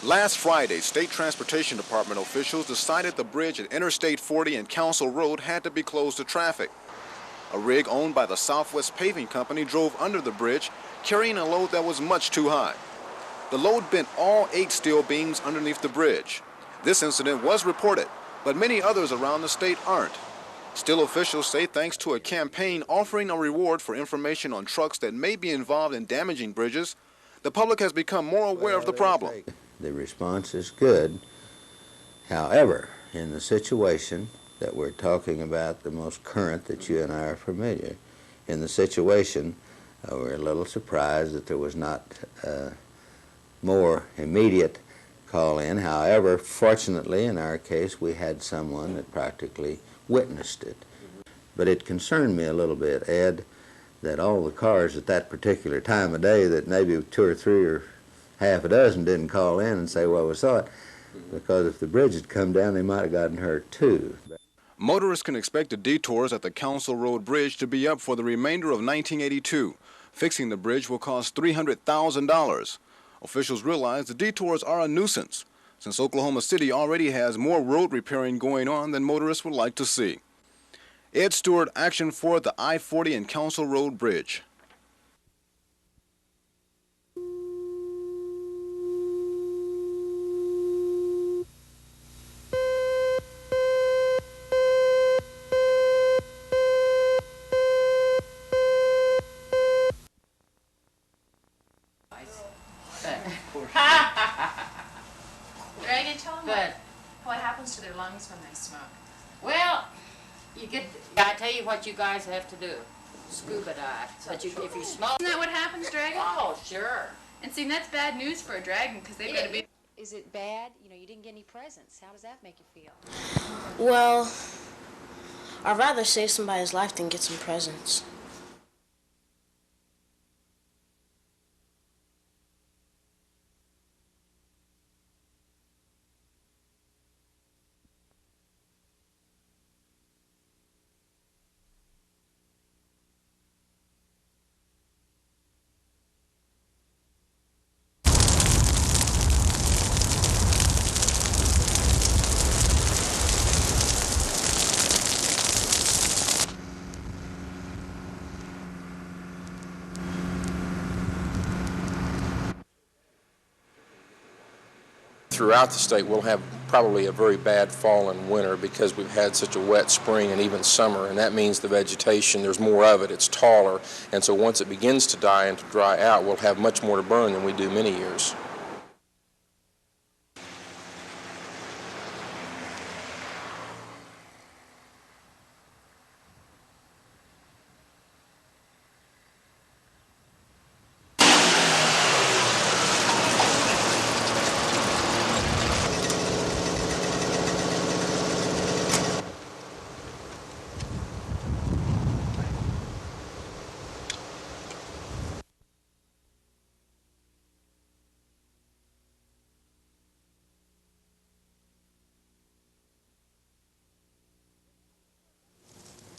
Last Friday, State Transportation Department officials decided the bridge at Interstate 40 and Council Road had to be closed to traffic. A rig owned by the Southwest Paving Company drove under the bridge, carrying a load that was much too high. The load bent all 8 steel beams underneath the bridge. This incident was reported, but many others around the state aren't. Still, officials say thanks to a campaign offering a reward for information on trucks that may be involved in damaging bridges, the public has become more aware of the problem. The response is good. However, in the situation that we're talking about, the most current that you and I are familiar, in the situation, we're a little surprised that there was not more immediate call in. However, fortunately, in our case, we had someone that practically witnessed it. But it concerned me a little bit, Ed, that all the cars at that particular time of day, that maybe 2 or 3 or half a dozen didn't call in and say, well, we saw it, because if the bridge had come down, they might have gotten hurt too. Motorists can expect the detours at the Council Road Bridge to be up for the remainder of 1982. Fixing the bridge will cost $300,000. Officials realize the detours are a nuisance, since Oklahoma City already has more road repairing going on than motorists would like to see. Ed Stewart, Action 4 at the I-40 and Council Road Bridge. Dragon, tell them what happens to their lungs when they smoke. Well, I tell you what you guys have to do. Scuba dive. But if you smoke... Isn't that what happens, Dragon? Oh, sure. And see, that's bad news for a dragon, because they've got to be... Is it bad? You know, you didn't get any presents. How does that make you feel? Well, I'd rather save somebody's life than get some presents. Throughout the state, we'll have probably a very bad fall and winter because we've had such a wet spring and even summer, and that means the vegetation, there's more of it, it's taller, and so once it begins to die and to dry out, we'll have much more to burn than we do many years.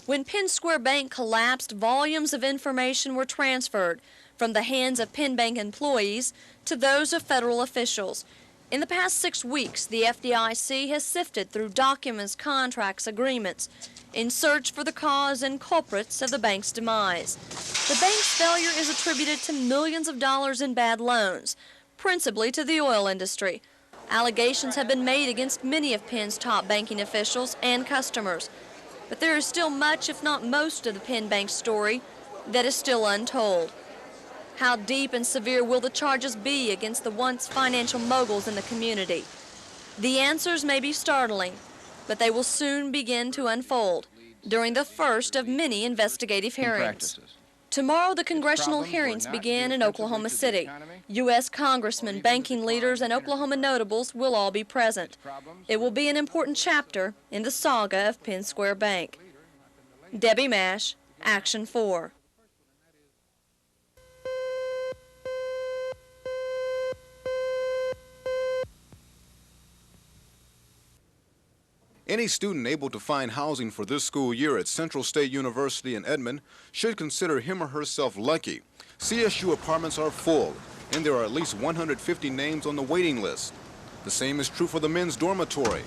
When Penn Square Bank collapsed, volumes of information were transferred from the hands of Penn Bank employees to those of federal officials. In the past 6 weeks, the FDIC has sifted through documents, contracts, agreements in search for the cause and culprits of the bank's demise. The bank's failure is attributed to millions of dollars in bad loans, principally to the oil industry. Allegations have been made against many of Penn's top banking officials and customers. But there is still much, if not most, of the Penn Bank story that is still untold. How deep and severe will the charges be against the once financial moguls in the community? The answers may be startling, but they will soon begin to unfold during the first of many investigative hearings. Tomorrow, the congressional hearings begin in Oklahoma City. U.S. congressmen, banking leaders, and Oklahoma notables will all be present. It will be an important chapter in the saga of Penn Square Bank. Debbie Mash, Action 4. Any student able to find housing for this school year at Central State University in Edmond should consider him or herself lucky. CSU apartments are full, and there are at least 150 names on the waiting list. The same is true for the men's dormitory.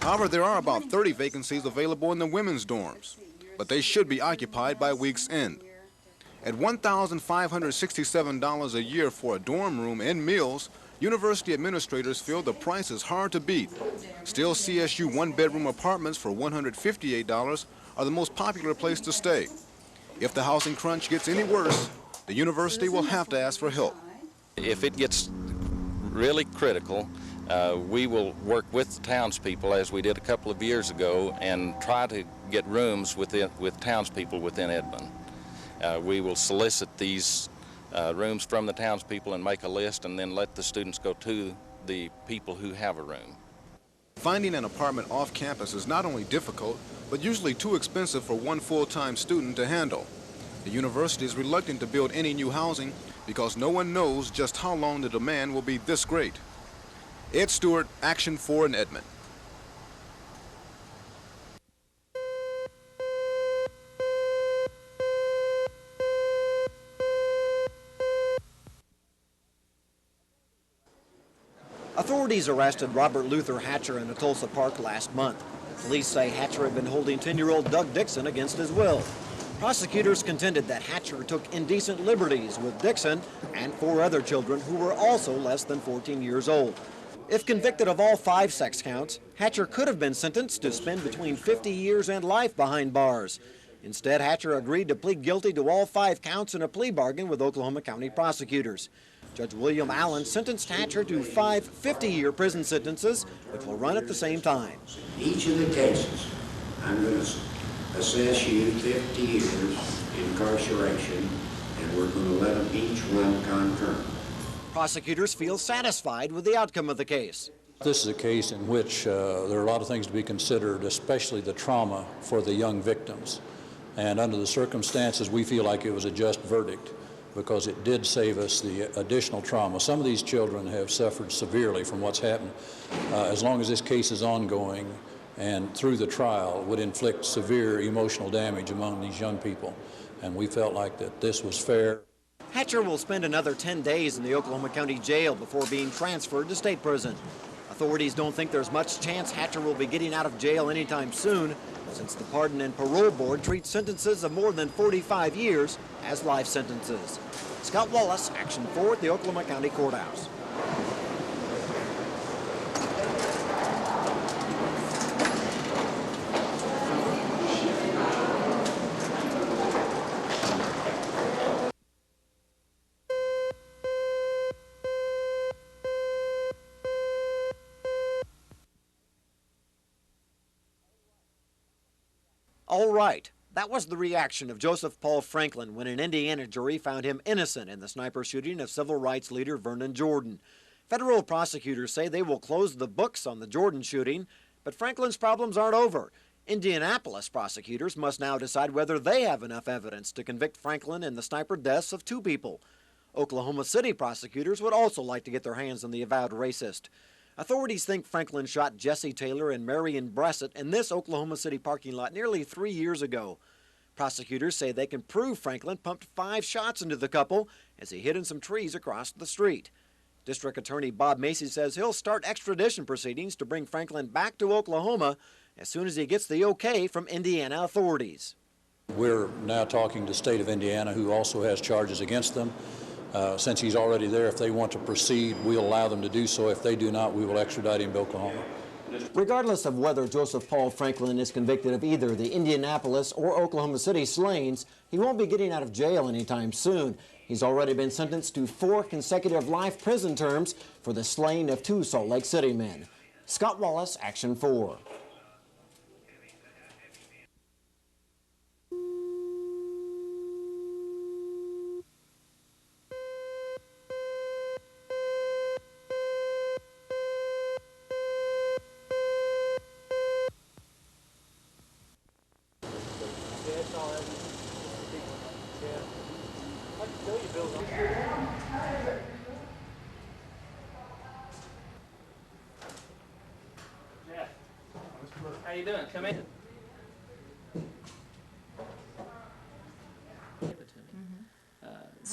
However, there are about 30 vacancies available in the women's dorms, but they should be occupied by week's end. At $1,567 a year for a dorm room and meals, university administrators feel the price is hard to beat. Still, CSU one-bedroom apartments for $158 are the most popular place to stay. If the housing crunch gets any worse, the university will have to ask for help. If it gets really critical, we will work with the townspeople, as we did a couple of years ago, and try to get rooms with townspeople within Edmond. We will solicit these rooms from the townspeople and make a list, and then let the students go to the people who have a room. Finding an apartment off campus is not only difficult, but usually too expensive for one full-time student to handle. The university is reluctant to build any new housing because no one knows just how long the demand will be this great. Ed Stewart, Action 4 in Edmond. Authorities arrested Robert Luther Hatcher in a Tulsa park last month. Police say Hatcher had been holding 10-year-old Doug Dixon against his will. Prosecutors contended that Hatcher took indecent liberties with Dixon and 4 other children who were also less than 14 years old. If convicted of all 5 sex counts, Hatcher could have been sentenced to spend between 50 years and life behind bars. Instead, Hatcher agreed to plead guilty to all 5 counts in a plea bargain with Oklahoma County prosecutors. Judge William Allen sentenced Hatcher to 5 50-year prison sentences, which will run at the same time. Each of the cases, I'm going to assess you 50 years incarceration, and we're going to let them each run concurrent. Prosecutors feel satisfied with the outcome of the case. This is a case in which there are a lot of things to be considered, especially the trauma for the young victims. And under the circumstances, we feel like it was a just verdict because it did save us the additional trauma. Some of these children have suffered severely from what's happened. As long as this case is ongoing and through the trial, would inflict severe emotional damage among these young people. And we felt like that this was fair. Hatcher will spend another 10 days in the Oklahoma County Jail before being transferred to state prison. Authorities don't think there's much chance Hatcher will be getting out of jail anytime soon, since the Pardon and Parole Board treats sentences of more than 45 years as life sentences. Scott Wallace, Action 4 at the Oklahoma County Courthouse. All right, that was the reaction of Joseph Paul Franklin when an Indiana jury found him innocent in the sniper shooting of civil rights leader Vernon Jordan. Federal prosecutors say they will close the books on the Jordan shooting, but Franklin's problems aren't over. Indianapolis prosecutors must now decide whether they have enough evidence to convict Franklin in the sniper deaths of 2 people. Oklahoma City prosecutors would also like to get their hands on the avowed racist. Authorities think Franklin shot Jesse Taylor and Marion Bressett in this Oklahoma City parking lot nearly 3 years ago. Prosecutors say they can prove Franklin pumped 5 shots into the couple as he hid in some trees across the street. District Attorney Bob Macy says he'll start extradition proceedings to bring Franklin back to Oklahoma as soon as he gets the okay from Indiana authorities. We're now talking to the state of Indiana, who also has charges against them. Since he's already there, if they want to proceed, we'll allow them to do so. If they do not, we will extradite him to Oklahoma. Regardless of whether Joseph Paul Franklin is convicted of either the Indianapolis or Oklahoma City slayings, he won't be getting out of jail anytime soon. He's already been sentenced to 4 consecutive life prison terms for the slaying of 2 Salt Lake City men. Scott Wallace, Action 4. How you doing? Come in. Give it to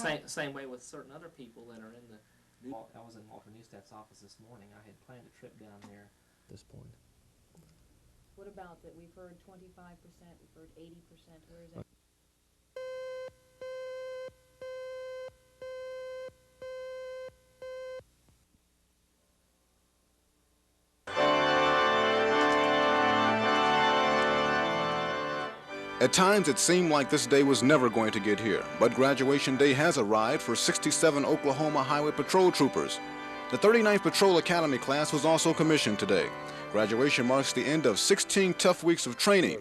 me. Same way with certain other people that are in the I was in Walter Newstadt's office this morning. I had planned a trip down there at this point. What about that? We've heard 25%, we've heard 80%. Where is that? At times, it seemed like this day was never going to get here, but graduation day has arrived for 67 Oklahoma Highway Patrol troopers. The 39th Patrol Academy class was also commissioned today. Graduation marks the end of 16 tough weeks of training.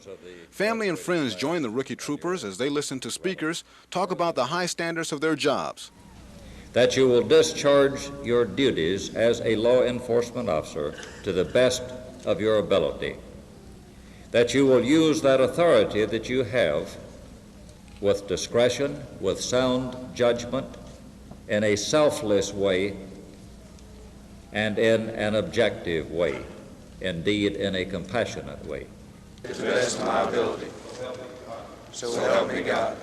Family and friends join the rookie troopers as they listen to speakers talk about the high standards of their jobs. That you will discharge your duties as a law enforcement officer to the best of your ability. That you will use that authority that you have with discretion, with sound judgment, in a selfless way, and in an objective way, indeed in a compassionate way. To the best of my ability. So help me God.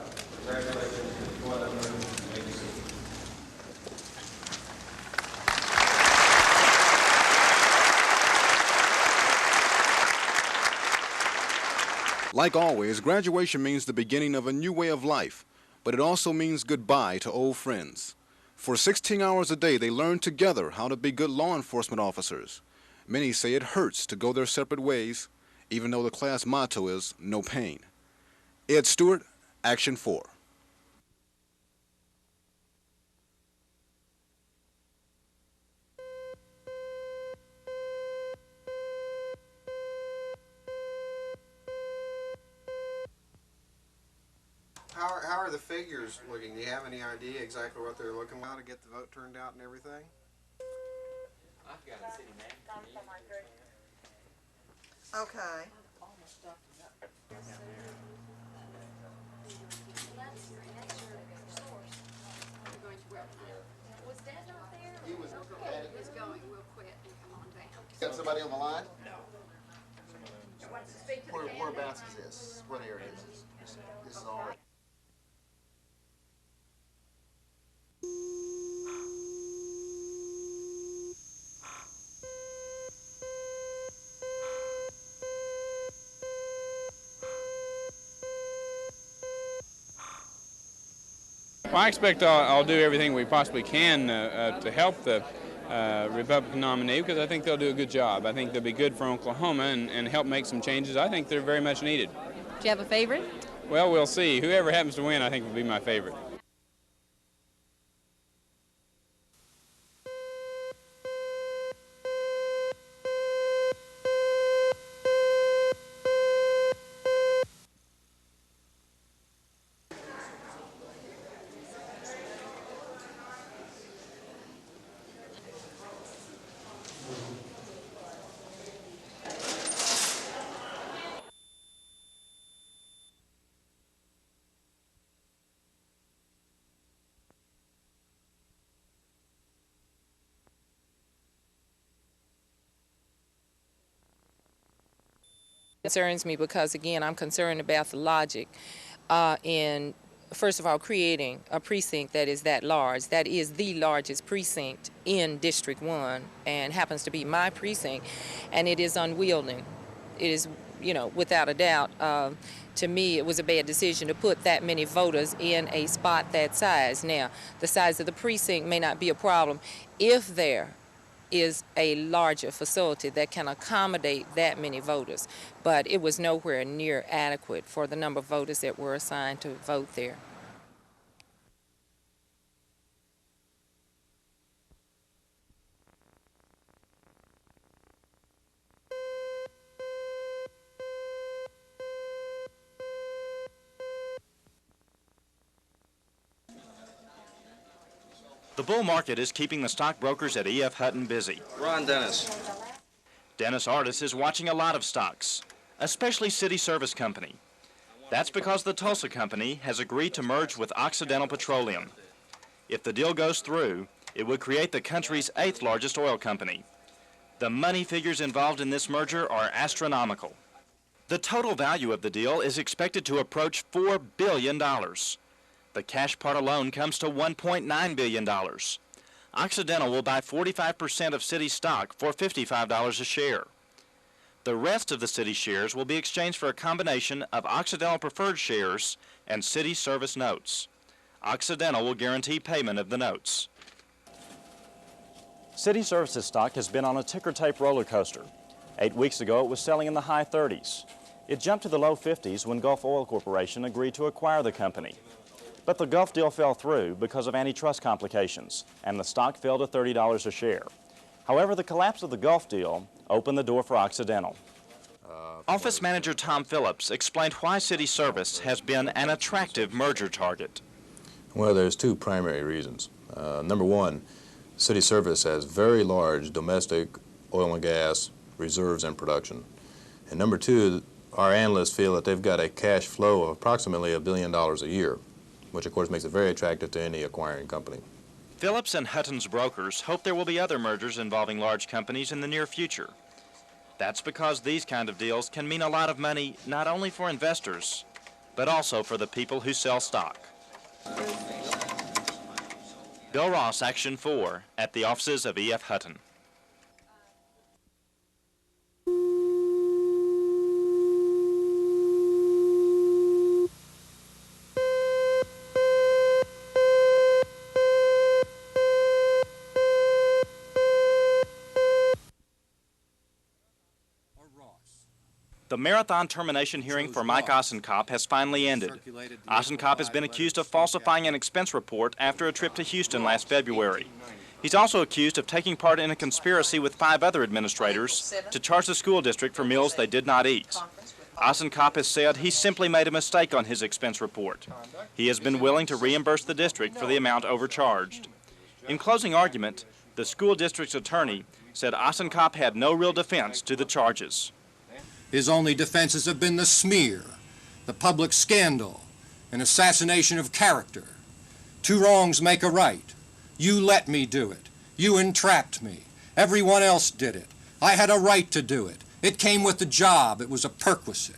Like always, graduation means the beginning of a new way of life, but it also means goodbye to old friends. For 16 hours a day, they learn together how to be good law enforcement officers. Many say it hurts to go their separate ways, even though the class motto is no pain. Ed Stewart, Action 4. How are the figures looking? Do you have any idea exactly what they're looking like to get the vote turned out and everything? I've got a city manager. Okay. He was going. We'll quit and come on down. got somebody on the line? No. Wants to speak to the Whereabouts is this? What area is this? This is all right. Well, I expect I'll do everything we possibly can to help the Republican nominee, because I think they'll do a good job. I think they'll be good for Oklahoma and help make some changes. I think they're very much needed. Do you have a favorite? Well, we'll see. Whoever happens to win, I think, will be my favorite. Concerns me because, again, I'm concerned about the logic in, first of all, creating a precinct that is that large. That is the largest precinct in District 1 and happens to be my precinct, and it is unwieldy. It is, you know, without a doubt, to me, it was a bad decision to put that many voters in a spot that size. Now, the size of the precinct may not be a problem if there is a larger facility that can accommodate that many voters, but it was nowhere near adequate for the number of voters that were assigned to vote there. The bull market is keeping the stockbrokers at E.F. Hutton busy. Ron Dennis. Dennis Artis is watching a lot of stocks, especially City Service Company. That's because the Tulsa Company has agreed to merge with Occidental Petroleum. If the deal goes through, it would create the country's 8th largest oil company. The money figures involved in this merger are astronomical. The total value of the deal is expected to approach $4 billion. The cash part alone comes to $1.9 billion. Occidental will buy 45% of city stock for $55 a share. The rest of the city shares will be exchanged for a combination of Occidental preferred shares and city service notes. Occidental will guarantee payment of the notes. City Services stock has been on a ticker-tape roller coaster. 8 weeks ago, it was selling in the high 30s. It jumped to the low 50s when Gulf Oil Corporation agreed to acquire the company. But the Gulf deal fell through because of antitrust complications, and the stock fell to $30 a share. However, the collapse of the Gulf deal opened the door for Occidental. Office Manager Tom Phillips explained why City Service has been an attractive merger target. Well, there's two primary reasons. Number one, City Service has very large domestic oil and gas reserves and production. And number two, our analysts feel that they've got a cash flow of approximately $1 billion a year, which of course makes it very attractive to any acquiring company. Phillips and Hutton's brokers hope there will be other mergers involving large companies in the near future. That's because these kind of deals can mean a lot of money not only for investors, but also for the people who sell stock. Bill Ross, Action 4, at the offices of E.F. Hutton. The marathon termination hearing for Mike Ossenkop has finally ended. Ossenkop has been accused of falsifying an expense report after a trip to Houston last February. He's also accused of taking part in a conspiracy with 5 other administrators to charge the school district for meals they did not eat. Ossenkop has said he simply made a mistake on his expense report. He has been willing to reimburse the district for the amount overcharged. In closing argument, the school district's attorney said Ossenkop had no real defense to the charges. His only defenses have been the smear, the public scandal, an assassination of character. 2 wrongs make a right. You let me do it. You entrapped me. Everyone else did it. I had a right to do it. It came with the job. It was a perquisite.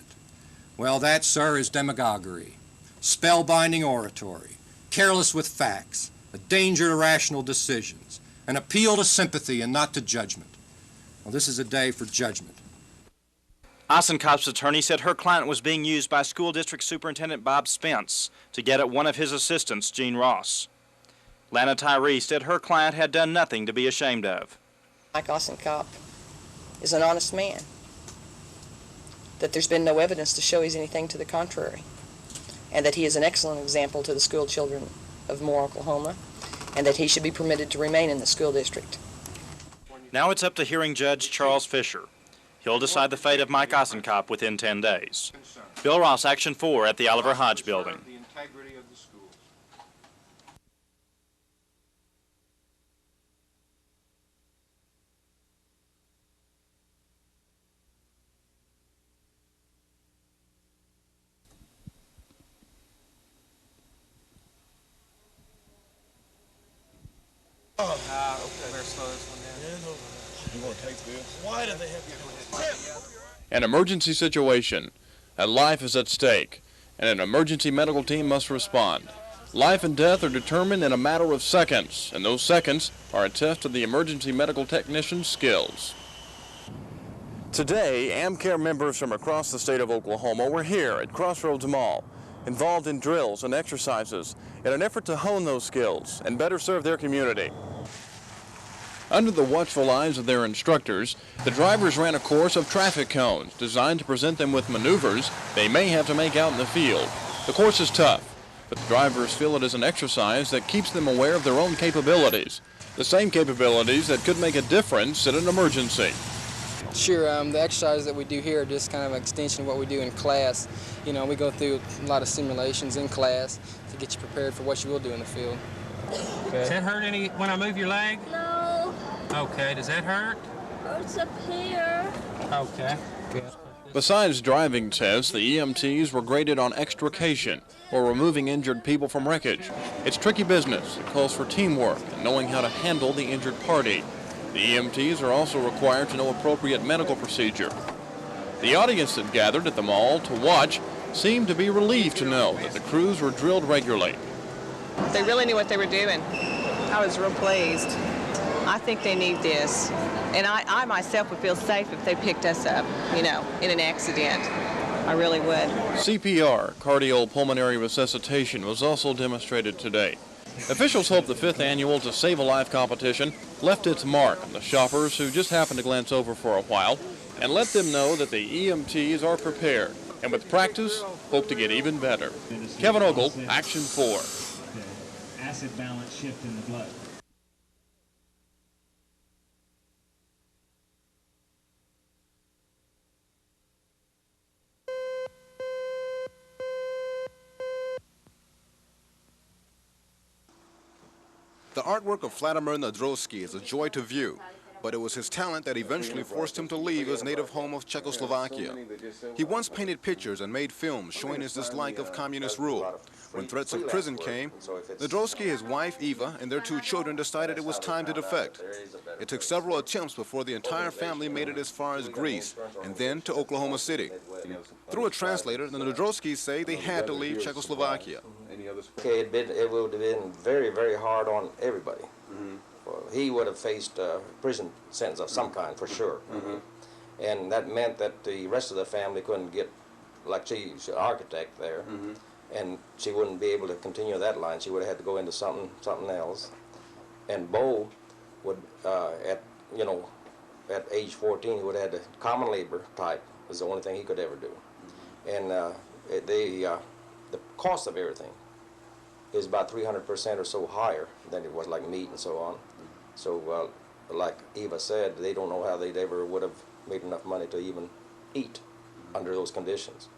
Well, that, sir, is demagoguery, spellbinding oratory, careless with facts, a danger to rational decisions, an appeal to sympathy and not to judgment. Well, this is a day for judgment. Ossenkop's attorney said her client was being used by School District Superintendent Bob Spence to get at one of his assistants, Gene Ross. Lana Tyree said her client had done nothing to be ashamed of. Mike Ossenkop is an honest man, that there's been no evidence to show he's anything to the contrary, and that he is an excellent example to the school children of Moore, Oklahoma, and that he should be permitted to remain in the school district. Now it's up to hearing Judge Charles Fisher. He'll decide the fate of Mike Ossenkop within 10 days. Bill Ross, Action 4 at the Oliver Hodge Building. Better slow this one down. You want to take this? Why do they have to do this? An emergency situation. A life is at stake, and an emergency medical team must respond. Life and death are determined in a matter of seconds, and those seconds are a test of the emergency medical technician's skills. Today, Amcare members from across the state of Oklahoma were here at Crossroads Mall, involved in drills and exercises in an effort to hone those skills and better serve their community. Under the watchful eyes of their instructors, the drivers ran a course of traffic cones designed to present them with maneuvers they may have to make out in the field. The course is tough, but the drivers feel it is an exercise that keeps them aware of their own capabilities, the same capabilities that could make a difference in an emergency. Sure, the exercises that we do here are just kind of an extension of what we do in class. You know, we go through a lot of simulations in class to get you prepared for what you will do in the field. Okay. Does that hurt any when I move your leg? No. Okay, does that hurt? Hurts up here. Okay, good. Besides driving tests, the EMTs were graded on extrication, or removing injured people from wreckage. It's tricky business. It calls for teamwork and knowing how to handle the injured party. The EMTs are also required to know appropriate medical procedure. The audience that gathered at the mall to watch seemed to be relieved to know that the crews were drilled regularly. They really knew what they were doing. I was real pleased. I think they need this. And I myself would feel safe if they picked us up, you know, in an accident. I really would. CPR, cardiopulmonary resuscitation, was also demonstrated today. Officials hope the 5th annual To Save a Life competition left its mark on the shoppers who just happened to glance over for a while and let them know that the EMTs are prepared and with practice hope to get even better. Kevin Ogle, Action 4. Acid balance shift in the blood. The artwork of Vladimir Nadrowski is a joy to view, but it was his talent that eventually forced him to leave his native home of Czechoslovakia. He once painted pictures and made films showing his dislike of communist rule. When threats of prison came, Nadrowski, his wife Eva, and their 2 children decided it was time to defect. It took several attempts before the entire family made it as far as Greece and then to Oklahoma City. Through a translator, the Nadrowskis say they had to leave Czechoslovakia. Okay, it would have been very, very hard on everybody. Well, he would have faced a prison sentence of some kind, for sure. And that meant that the rest of the family couldn't get, like she's an architect there, and she wouldn't be able to continue that line. She would have had to go into something else. And Bo would, at age 14, he would have had the common labor type. Was the only thing he could ever do. And the cost of everything is about 300% or so higher than it was, like meat and so on. So, like Eva said, they don't know how they ever would have made enough money to even eat under those conditions.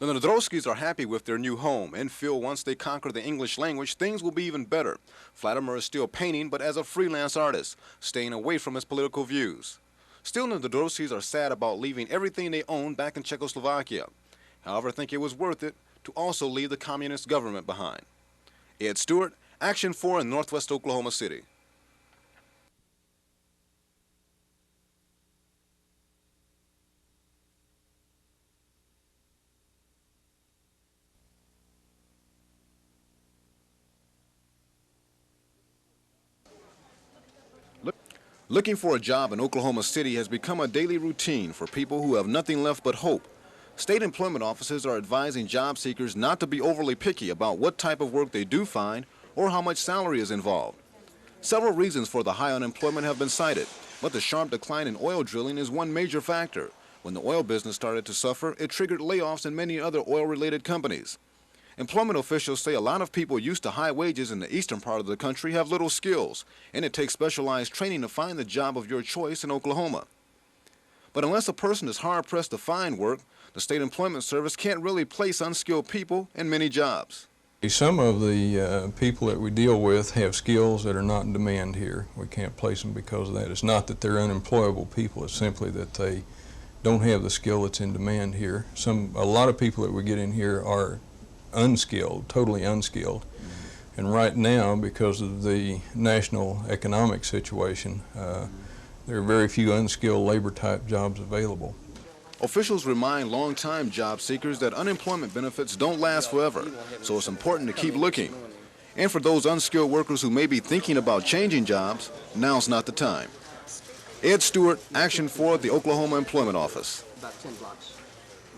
The Nadrowskis are happy with their new home and feel once they conquer the English language, things will be even better. Vladimir is still painting, but as a freelance artist, staying away from his political views. Still, the Nadrowskis are sad about leaving everything they own back in Czechoslovakia. However, think it was worth it to also leave the communist government behind. Ed Stewart, Action 4 in Northwest Oklahoma City. Looking for a job in Oklahoma City has become a daily routine for people who have nothing left but hope. State employment offices are advising job seekers not to be overly picky about what type of work they do find or how much salary is involved. Several reasons for the high unemployment have been cited, but the sharp decline in oil drilling is one major factor. When the oil business started to suffer, it triggered layoffs in many other oil-related companies. Employment officials say a lot of people used to high wages in the eastern part of the country have little skills, and it takes specialized training to find the job of your choice in Oklahoma. But unless a person is hard-pressed to find work, the State Employment Service can't really place unskilled people in many jobs. Some of the people that we deal with have skills that are not in demand here. We can't place them because of that. It's not that they're unemployable people, it's simply that they don't have the skill that's in demand here. A lot of people that we get in here are unskilled, totally unskilled. And right now, because of the national economic situation, there are very few unskilled labor type jobs available. Officials remind long-time job seekers that unemployment benefits don't last forever, so it's important to keep looking. And for those unskilled workers who may be thinking about changing jobs, now's not the time. Ed Stewart, Action 4 at the Oklahoma Employment Office. About 10 blocks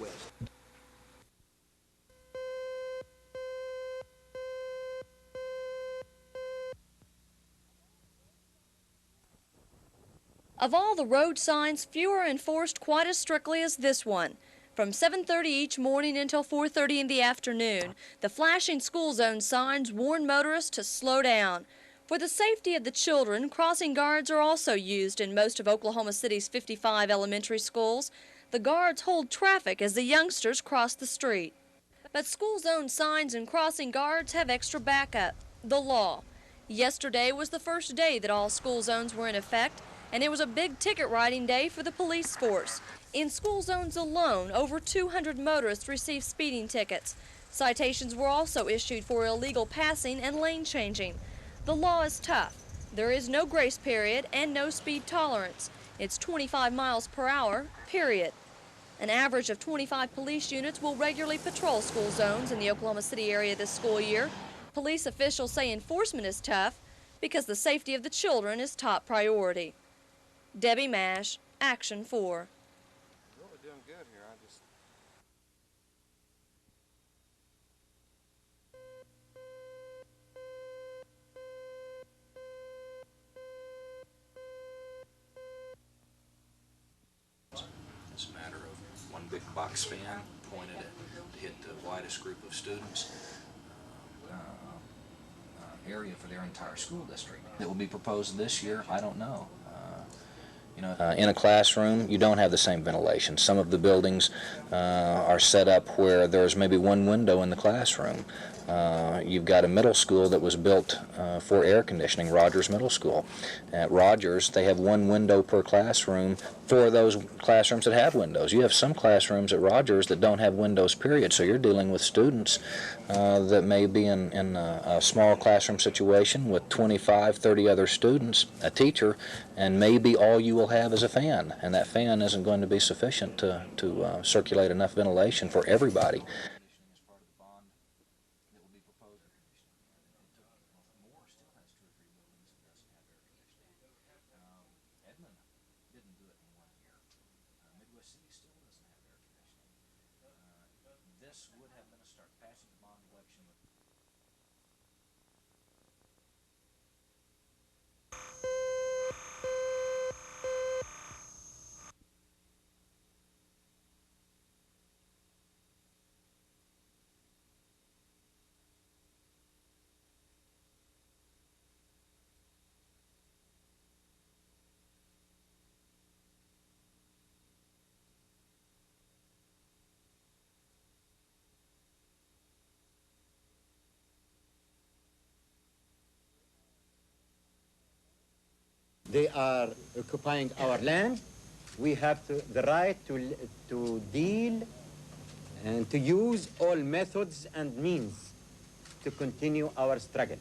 west. Of all the road signs, few are enforced quite as strictly as this one. From 7:30 each morning until 4:30 in the afternoon, the flashing school zone signs warn motorists to slow down. For the safety of the children, crossing guards are also used in most of Oklahoma City's 55 elementary schools. The guards hold traffic as the youngsters cross the street. But school zone signs and crossing guards have extra backup: the law. Yesterday was the first day that all school zones were in effect, and it was a big ticket writing day for the police force. In school zones alone, over 200 motorists received speeding tickets. Citations were also issued for illegal passing and lane changing. The law is tough. There is no grace period and no speed tolerance. It's 25 miles per hour, period. An average of 25 police units will regularly patrol school zones in the Oklahoma City area this school year. Police officials say enforcement is tough, because the safety of the children is top priority. Debbie Mash, Action 4. Really doing good here. It's a matter of one big box fan pointed to hit the widest group of students. Area for their entire school district. It will be proposed this year, I don't know. In a classroom, you don't have the same ventilation. Some of the buildings are set up where there's maybe one window in the classroom. You've got a middle school that was built for air conditioning, Rogers Middle School. At Rogers, they have one window per classroom for those classrooms that have windows. You have some classrooms at Rogers that don't have windows, period, so you're dealing with students that may be in a small classroom situation with 25, 30 other students, a teacher, and maybe all you will have is a fan, and that fan isn't going to be sufficient to circulate enough ventilation for everybody. Edmond didn't do it in 1 year. Midwest City still doesn't have air conditioning. This would have been a start. Passing the bond election. They are occupying our land. We have the right to deal and to use all methods and means to continue our struggle.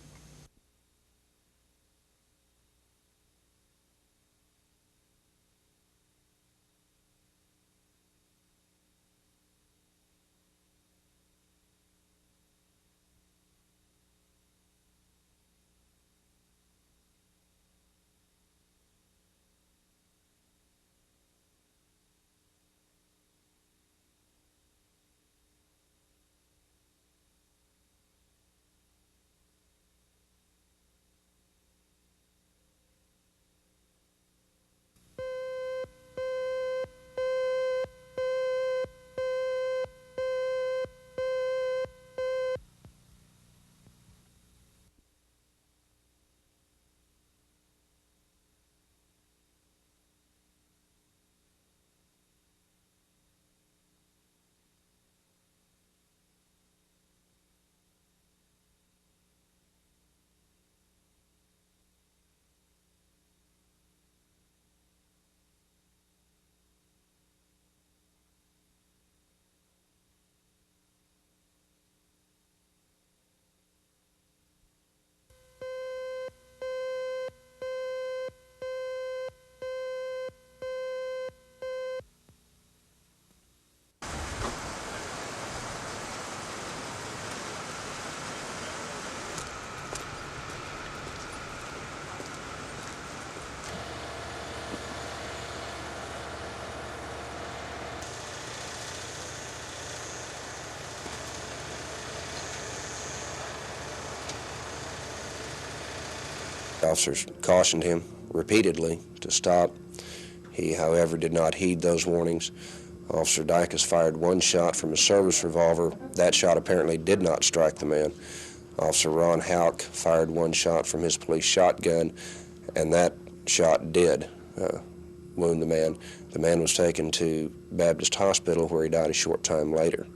Officers cautioned him repeatedly to stop. He, however, did not heed those warnings. Officer Dykes fired one shot from his service revolver. That shot apparently did not strike the man. Officer Ron Houck fired one shot from his police shotgun, and that shot did wound the man. The man was taken to Baptist Hospital, where he died a short time later.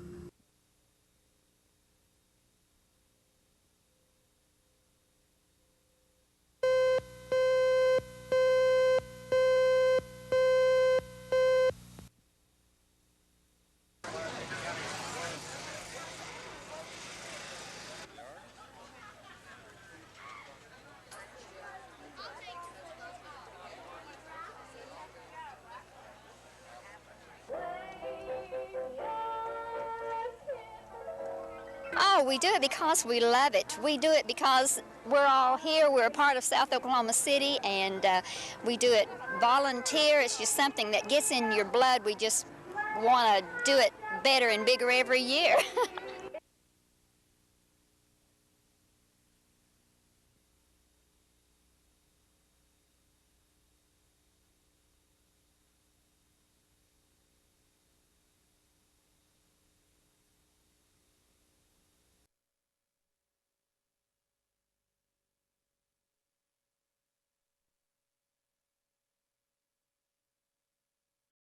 No, we do it because we love it. We do it because we're all here. We're a part of South Oklahoma City, and we do it volunteer. It's just something that gets in your blood. We just want to do it better and bigger every year.